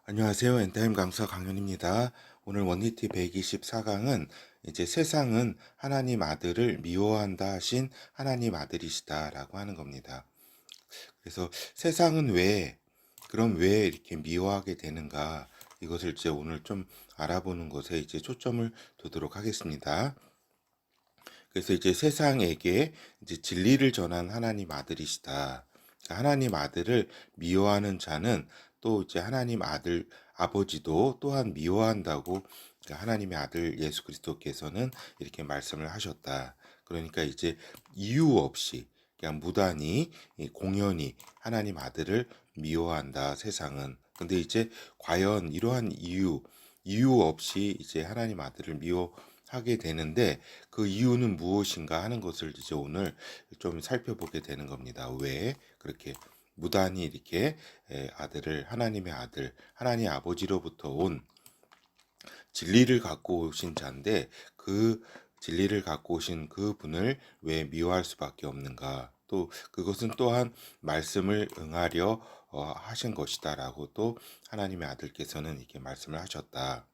안녕하세요. 엔타임 강사 강윤입니다. 오늘 원니티 124강은 이제 세상은 하나님 아들을 미워한다 하신 하나님 아들이시다라고 하는 겁니다. 그래서 세상은 그럼 왜 이렇게 미워하게 되는가? 이것을 이제 오늘 좀 알아보는 것에 이제 초점을 두도록 하겠습니다. 그래서 이제 세상에게 이제 진리를 전한 하나님 아들이시다. 하나님 아들을 미워하는 자는 또 이제 하나님 아들 아버지도 또한 미워한다고 하나님의 아들 예수 그리스도께서는 이렇게 말씀을 하셨다. 그러니까 이제 이유 없이 그냥 무단히 공연히 하나님 아들을 미워한다 세상은. 근데 이제 과연 이러한 이유 없이 이제 하나님 아들을 미워하게 되는데 그 이유는 무엇인가 하는 것을 이제 오늘 좀 살펴보게 되는 겁니다. 왜 그렇게 무단히 이렇게 하나님의 아들, 하나님 아버지로부터 온 진리를 갖고 오신 자인데 그 진리를 갖고 오신 그 분을 왜 미워할 수밖에 없는가? 또 그것은 또한 말씀을 응하려 하신 것이다라고 또 하나님의 아들께서는 이렇게 말씀을 하셨다.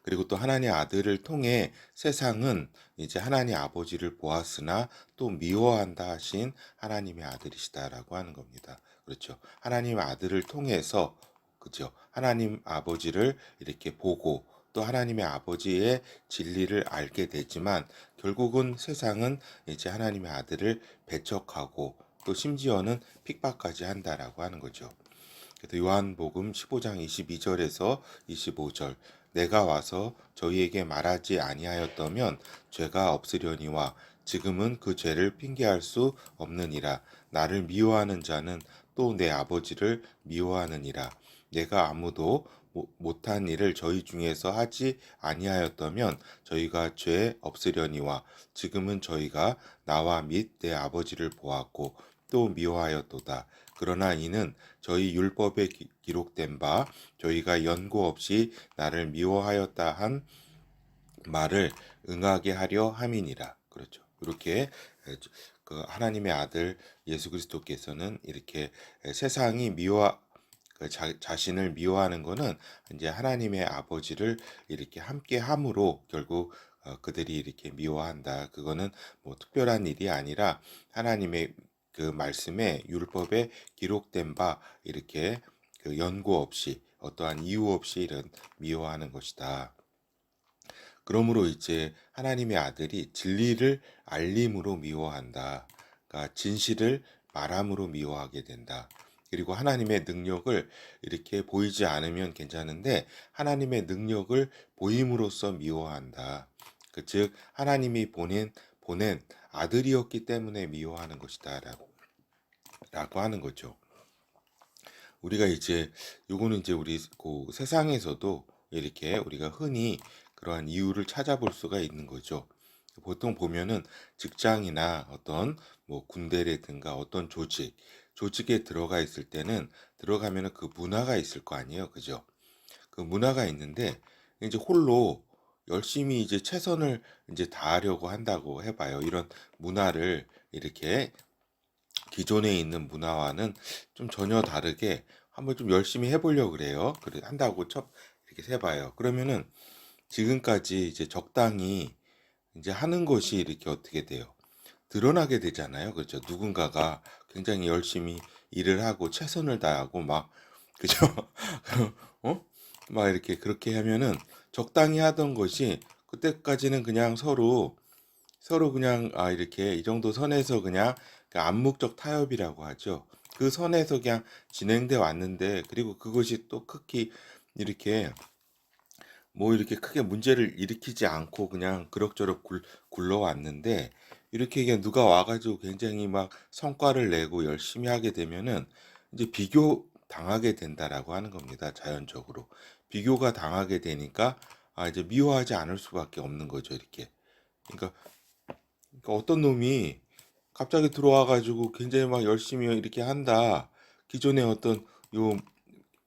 그리고 또 하나님 아들을 통해 세상은 이제 하나님 아버지를 보았으나 또 미워한다 하신 하나님의 아들이시다라고 하는 겁니다. 그렇죠. 하나님 아들을 통해서 그죠. 하나님 아버지를 이렇게 보고 또 하나님의 아버지의 진리를 알게 되지만 결국은 세상은 이제 하나님의 아들을 배척하고 또 심지어는 핍박까지 한다라고 하는 거죠. 그래서 요한복음 15장 22절에서 25절 내가 와서 저희에게 말하지 아니하였다면 죄가 없으려니와 지금은 그 죄를 핑계할 수 없느니라. 나를 미워하는 자는 또 내 아버지를 미워하느니라. 내가 아무도 못한 일을 저희 중에서 하지 아니하였다면 저희가 죄 없으려니와 지금은 저희가 나와 및 내 아버지를 보았고 또 미워하였도다. 그러나 이는 저희 율법에 기록된 바 저희가 연고 없이 나를 미워하였다 한 말을 응하게 하려 함이니라. 그렇죠. 이렇게 그 하나님의 아들 예수 그리스도께서는 이렇게 세상이 자신을 미워하는 것은 이제 하나님의 아버지를 이렇게 함께 함으로 결국 그들이 이렇게 미워한다. 그거는 뭐 특별한 일이 아니라 하나님의 그 말씀에 율법에 기록된 바 이렇게 그 연고 없이 어떠한 이유 없이 이런 미워하는 것이다. 그러므로 이제 하나님의 아들이 진리를 알림으로 미워한다. 그러니까 진실을 말함으로 미워하게 된다. 그리고 하나님의 능력을 이렇게 보이지 않으면 괜찮은데 하나님의 능력을 보임으로써 미워한다. 즉 하나님이 보낸 아들이었기 때문에 미워하는 것이다라고 하는 거죠. 우리가 이제 요거는 이제 우리 그 세상에서도 이렇게 우리가 흔히 그러한 이유를 찾아볼 수가 있는 거죠. 보통 보면은 직장이나 어떤 뭐 군대라든가 어떤 조직에 들어가 있을 때는 들어가면은 그 문화가 있을 거 아니에요. 그죠? 그 문화가 있는데 이제 홀로 열심히 이제 최선을 이제 다하려고 한다고 해봐요. 이런 문화를 이렇게 기존에 있는 문화와는 좀 전혀 다르게 한번 좀 열심히 해보려고 그래요. 그래 한다고 이렇게 해봐요. 그러면은 지금까지 이제 적당히 이제 하는 것이 이렇게 어떻게 돼요? 드러나게 되잖아요. 그렇죠? 누군가가 굉장히 열심히 일을 하고 최선을 다하고 막 그죠? 어? 막 이렇게 그렇게 하면은 적당히 하던 것이 그때까지는 그냥 서로 그냥 이렇게 이 정도 선에서 그냥 그 암묵적 타협이라고 하죠. 그 선에서 그냥 진행돼 왔는데 그리고 그것이 또 크게 이렇게 뭐 이렇게 크게 문제를 일으키지 않고 그냥 그럭저럭 굴러왔는데 이렇게 그냥 누가 와가지고 굉장히 막 성과를 내고 열심히 하게 되면은 이제 비교 당하게 된다라고 하는 겁니다. 자연적으로 비교가 당하게 되니까 이제 미워하지 않을 수밖에 없는 거죠. 이렇게 그러니까 어떤 놈이 갑자기 들어와 가지고 굉장히 막 열심히 이렇게 한다. 기존의 어떤 요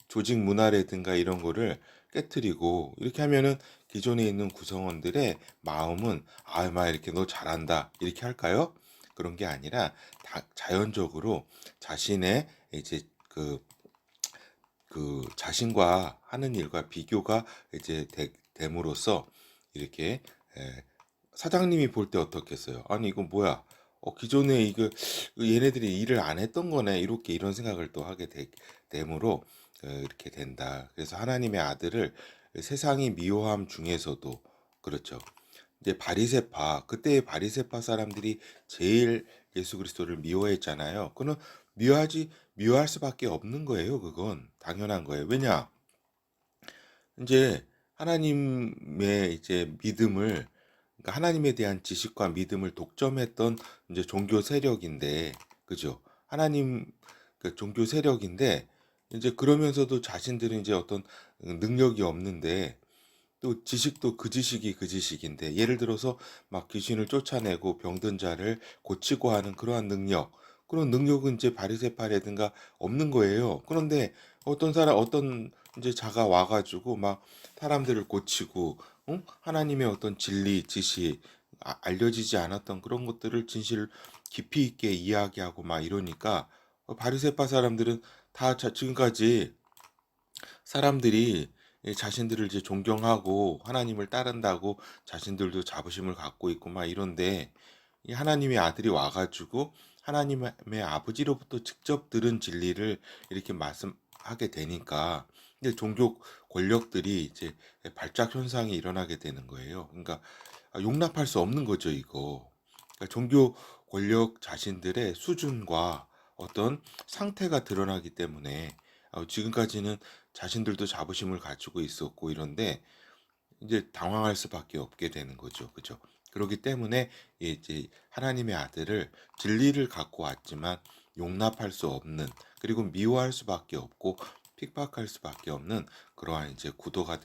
조직 문화라든가 이런 거를 깨트리고 이렇게 하면은 기존에 있는 구성원들의 마음은 막 이렇게 너 잘한다 이렇게 할까요? 그런 게 아니라 자연적으로 자신의 이제 그 그 자신과 하는 일과 비교가 이제 됨으로써 이렇게 에, 사장님이 볼 때 어떻겠어요? 아니 이거 뭐야? 기존에 이거 얘네들이 일을 안 했던 거네. 이렇게 이런 생각을 또 하게 되므로 이렇게 된다. 그래서 하나님의 아들을 세상이 미워함 중에서도 그렇죠. 이제 바리새파 그때의 바리새파 사람들이 제일 예수 그리스도를 미워했잖아요. 그는 미워할 수밖에 없는 거예요. 그건 당연한 거예요. 왜냐? 이제 하나님의 이제 믿음을 그러니까 하나님에 대한 지식과 믿음을 독점했던 이제 종교 세력인데 그죠? 하나님 그 종교 세력인데 이제 그러면서도 자신들은 이제 어떤 능력이 없는데 또 지식도 그 지식이 그 지식인데 예를 들어서 막 귀신을 쫓아내고 병든 자를 고치고 하는 그러한 능력 그런 능력은 이제 바리새파라든가 없는 거예요. 그런데 어떤 이제 자가 와가지고 막 사람들을 고치고 하나님의 어떤 진리 지식 알려지지 않았던 그런 것들을 진실 깊이 있게 이야기하고 막 이러니까 바리새파 사람들은 다 지금까지 사람들이 자신들을 이제 존경하고 하나님을 따른다고 자신들도 자부심을 갖고 있고 막 이런데 이 하나님의 아들이 와가지고 하나님의 아버지로부터 직접 들은 진리를 이렇게 말씀하게 되니까 이제 종교 권력들이 이제 발작 현상이 일어나게 되는 거예요. 그러니까 용납할 수 없는 거죠, 이거. 그러니까 종교 권력 자신들의 수준과 어떤 상태가 드러나기 때문에 지금까지는 자신들도 자부심을 가지고 있었고 이런데 이제 당황할 수밖에 없게 되는 거죠. 그죠? 그렇기 때문에 이제 하나님의 아들을 진리를 갖고 왔지만 용납할 수 없는 그리고 미워할 수밖에 없고 핍박할 수밖에 없는 그러한 이제 구도가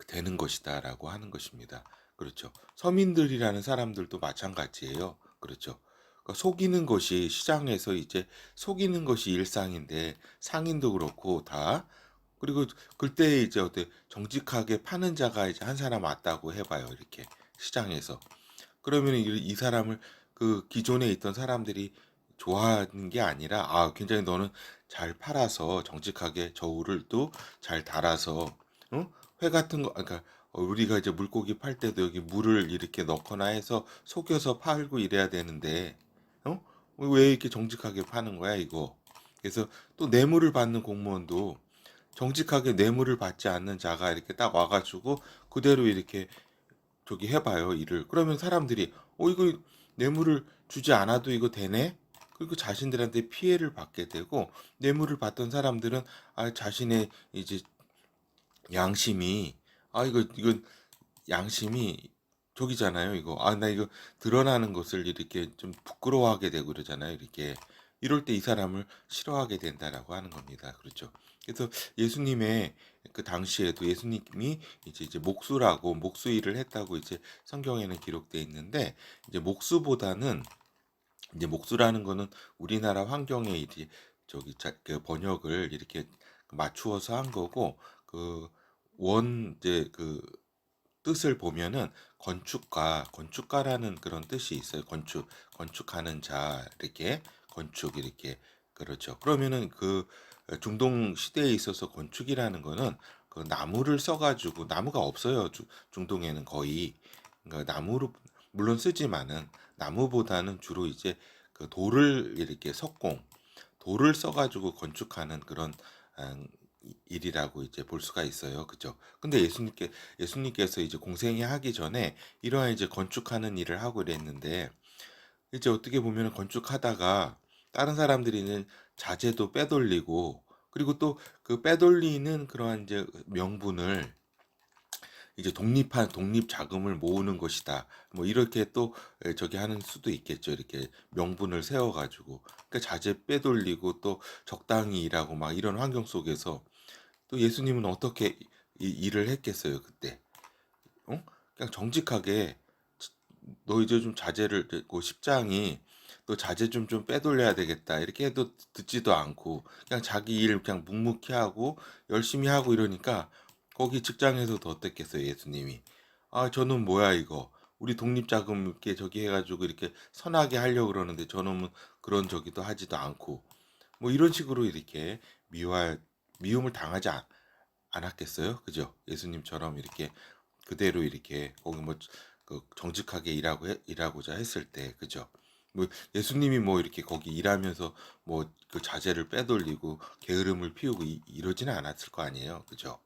되는 것이다라고 하는 것입니다. 그렇죠. 서민들이라는 사람들도 마찬가지예요. 그렇죠. 그러니까 속이는 것이 시장에서 이제 속이는 것이 일상인데 상인도 그렇고 다 그리고 그때 이제 어때 정직하게 파는 자가 이제 한 사람 왔다고 해봐요. 이렇게 시장에서 그러면 이 사람을 그 기존에 있던 사람들이 좋아하는 게 아니라 굉장히 너는 잘 팔아서 정직하게 저울을 또 잘 달아서 회 같은 거 그러니까 우리가 이제 물고기 팔 때도 여기 물을 이렇게 넣거나 해서 속여서 팔고 이래야 되는데 어? 왜 이렇게 정직하게 파는 거야 이거. 그래서 또 뇌물을 받는 공무원도 정직하게 뇌물을 받지 않는 자가 이렇게 딱 와가지고 그대로 이렇게 저기 해봐요 일을. 그러면 사람들이 이거 뇌물을 주지 않아도 이거 되네. 그리고 자신들한테 피해를 받게 되고 뇌물을 받던 사람들은 자신의 이제 양심이 이건 양심이 저기잖아요. 이거 나 이거 드러나는 것을 이렇게 좀 부끄러워하게 되고 그러잖아요. 이렇게 이럴 때 이 사람을 싫어하게 된다라고 하는 겁니다. 그렇죠. 그래서 예수님의 그 당시에도 예수님이 이제 목수라고 목수 일을 했다고 이제 성경에는 기록되어 있는데 이제 목수보다는 이제 목수라는 거는 우리나라 환경에 이제 그 번역을 이렇게 맞추어서 한 거고 그 이제 그 뜻을 보면은 건축가라는 그런 뜻이 있어요. 건축하는 자 이렇게 건축 이렇게 그렇죠. 그러면은 그 중동 시대에 있어서 건축이라는 거는 그 나무를 써가지고 나무가 없어요. 중동에는 거의 그러니까 나무로 물론 쓰지만은 나무보다는 주로 이제 그 돌을 이렇게 돌을 써가지고 건축하는 그런 음, 일이라고 이제 볼 수가 있어요. 그죠? 근데 예수님께서 이제 공생애 하기 전에 이러한 이제 건축하는 일을 하고 이랬는데 이제 어떻게 보면 건축하다가 다른 사람들이는 자재도 빼돌리고 그리고 또 그 빼돌리는 그러한 이제 명분을 이제 독립 자금을 모으는 것이다. 뭐 이렇게 또 저기 하는 수도 있겠죠. 이렇게 명분을 세워 가지고. 그러니까 자재 빼돌리고 또 적당히 일하고 막 이런 환경 속에서 또 예수님은 어떻게 일을 했겠어요, 그때. 그냥 정직하게 너 이제 좀 자제를 그 십장이 너 자제 좀 빼돌려야 되겠다 이렇게 해도 듣지도 않고 그냥 자기 일 그냥 묵묵히 하고 열심히 하고 이러니까 거기 직장에서도 어땠겠어요 예수님이. 저는 뭐야 이거 우리 독립자금 이렇게 저기 해가지고 이렇게 선하게 하려고 그러는데 저놈은 그런 저기도 하지도 않고 뭐 이런 식으로 이렇게 미워할 미움을 당하지 않았겠어요? 그죠? 예수님처럼 이렇게 그대로 이렇게 거기 뭐 그 정직하게 일하고자 했을 때, 그죠? 뭐 예수님이 뭐 이렇게 거기 일하면서 뭐 그 자재를 빼돌리고 게으름을 피우고 이러지는 않았을 거 아니에요, 그죠?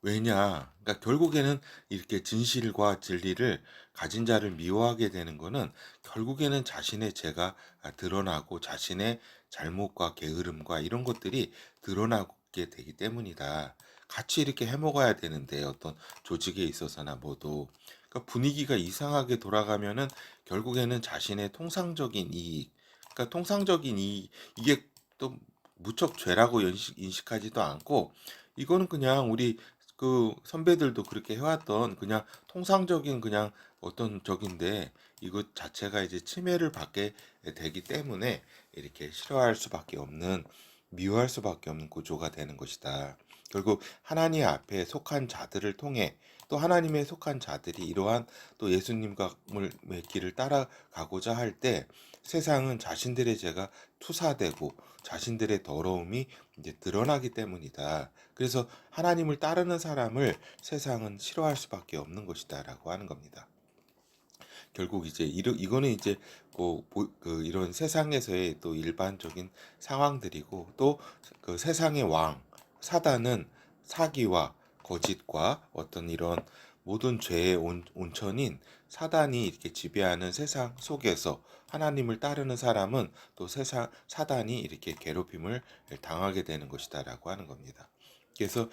왜냐? 그러니까 결국에는 이렇게 진실과 진리를 가진 자를 미워하게 되는 거는 결국에는 자신의 죄가 드러나고 자신의 잘못과 게으름과 이런 것들이 드러나게 되기 때문이다. 같이 이렇게 해먹어야 되는데 어떤 조직에 있어서나 뭐도 그러니까 분위기가 이상하게 돌아가면은 결국에는 자신의 통상적인 이익, 그러니까 통상적인 이게 또 무척 죄라고 인식하지도 않고 이거는 그냥 우리 그 선배들도 그렇게 해왔던 그냥 통상적인 그냥 어떤 적인데 이것 자체가 이제 침해를 받게 되기 때문에 이렇게 싫어할 수밖에 없는 미워할 수밖에 없는 구조가 되는 것이다. 결국 하나님 앞에 속한 자들을 통해 또 하나님의 속한 자들이 이러한 또 예수님과 길을 따라가고자 할 때 세상은 자신들의 죄가 투사되고 자신들의 더러움이 이제 드러나기 때문이다. 그래서 하나님을 따르는 사람을 세상은 싫어할 수밖에 없는 것이다라고 하는 겁니다. 결국 이제 이거는 이제 그 이런 세상에서의 또 일반적인 상황들이고 또 그 세상의 왕 사단은 사기와 거짓과 어떤 이런 모든 죄의 온천인 사단이 이렇게 지배하는 세상 속에서 하나님을 따르는 사람은 또 세상 사단이 이렇게 괴롭힘을 당하게 되는 것이다라고 하는 겁니다. 그래서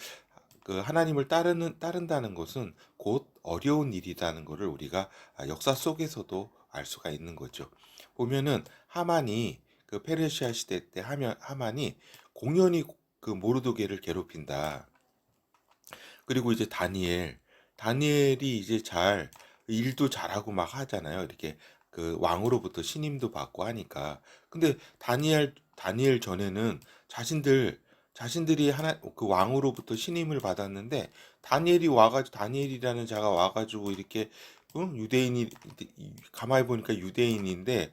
그 하나님을 따른다는 것은 곧 어려운 일이라는 것을 우리가 역사 속에서도 알 수가 있는 거죠. 보면은 하만이 그 페르시아 시대 때 하만이 공연히 그 모르드게를 괴롭힌다. 그리고 이제 다니엘이 이제 잘 일도 잘하고 막 하잖아요. 이렇게 그 왕으로부터 신임도 받고 하니까. 근데 다니엘 전에는 자신들이 하나 그 왕으로부터 신임을 받았는데 다니엘이라는 자가 와가지고 이렇게 유대인이 가만히 보니까 유대인인데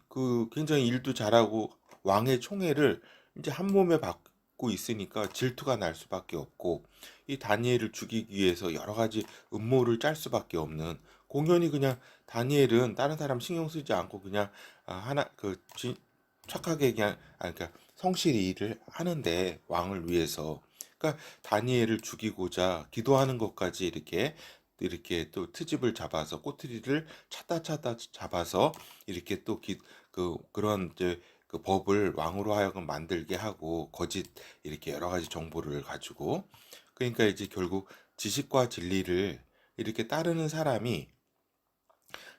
그 굉장히 일도 잘하고 왕의 총애를 이제 한 몸에 받고 있으니까 질투가 날 수밖에 없고 이 다니엘을 죽이기 위해서 여러 가지 음모를 짤 수밖에 없는 공연히 그냥 다니엘은 다른 사람 신경 쓰지 않고 그냥 하나 착하게 그냥 그러니까 성실히 일을 하는데 왕을 위해서 그러니까 다니엘을 죽이고자 기도하는 것까지 이렇게 또 트집을 잡아서 꼬투리를 찾다 잡아서 이렇게 또 그런 이제 그 법을 왕으로 하여금 만들게 하고 거짓 이렇게 여러 가지 정보를 가지고 그러니까 이제 결국 지식과 진리를 이렇게 따르는 사람이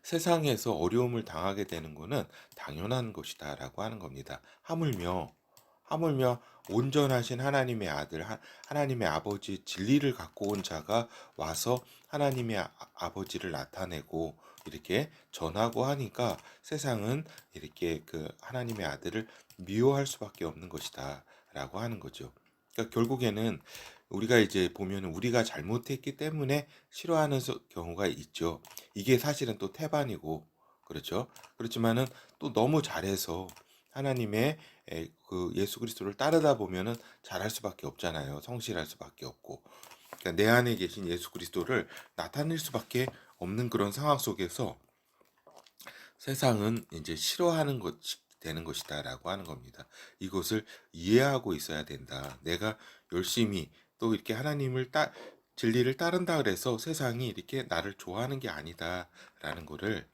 세상에서 어려움을 당하게 되는 것은 당연한 것이다라고 하는 겁니다. 하물며 온전하신 하나님의 아들, 하나님의 아버지 진리를 갖고 온 자가 와서 하나님의 아버지를 나타내고 이렇게 전하고 하니까 세상은 이렇게 그 하나님의 아들을 미워할 수밖에 없는 것이다라고 하는 거죠. 그러니까 결국에는 우리가 이제 보면 우리가 잘못했기 때문에 싫어하는 경우가 있죠. 이게 사실은 또 태반이고 그렇죠. 그렇지만은 또 너무 잘해서 하나님의 그 예수 그리스도를 따르다 보면은 잘할 수밖에 없잖아요. 성실할 수밖에 없고. 그러니까 내 안에 계신 예수 그리스도를 나타낼 수밖에 없는 그런 상황 속에서 세상은 이제 싫어하는 것 되는 것이다라고 하는 겁니다. 이것을 이해하고 있어야 된다. 내가 열심히 또 이렇게 진리를 따른다 그래서 세상이 이렇게 나를 좋아하는 게 아니다라는 거를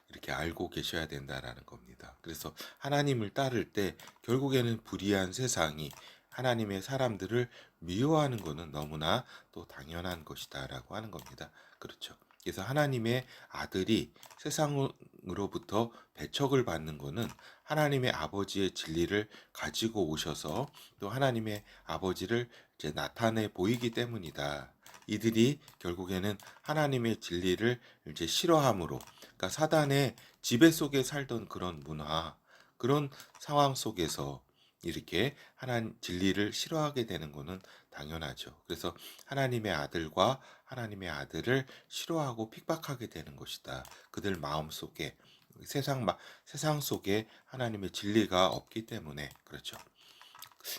이렇게 알고 계셔야 된다라는 겁니다. 그래서 하나님을 따를 때 결국에는 불의한 세상이 하나님의 사람들을 미워하는 것은 너무나 또 당연한 것이다라고 하는 겁니다. 그렇죠. 그래서 하나님의 아들이 세상으로부터 배척을 받는 것은 하나님의 아버지의 진리를 가지고 오셔서 또 하나님의 아버지를 이제 나타내 보이기 때문이다. 이들이 결국에는 하나님의 진리를 이제 싫어함으로 그러니까 사단의 지배 속에 살던 그런 문화, 그런 상황 속에서 이렇게 하나님 진리를 싫어하게 되는 것은 당연하죠. 그래서 하나님의 아들과 하나님의 아들을 싫어하고 핍박하게 되는 것이다. 그들 마음 속에 세상 속에 하나님의 진리가 없기 때문에 그렇죠.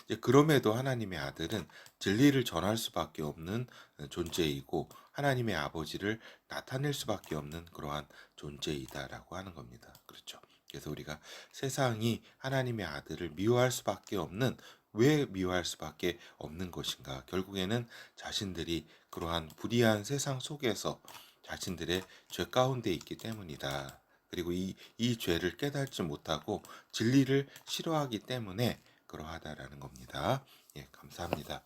이제 그럼에도 하나님의 아들은 진리를 전할 수밖에 없는 존재이고 하나님의 아버지를 나타낼 수밖에 없는 그러한 존재이다라고 하는 겁니다. 그렇죠. 그래서 우리가 세상이 하나님의 아들을 미워할 수밖에 없는 왜 미워할 수밖에 없는 것인가? 결국에는 자신들이 그러한 불의한 세상 속에서 자신들의 죄 가운데 있기 때문이다. 그리고 이 죄를 깨닫지 못하고 진리를 싫어하기 때문에 그러하다라는 겁니다. 예, 감사합니다.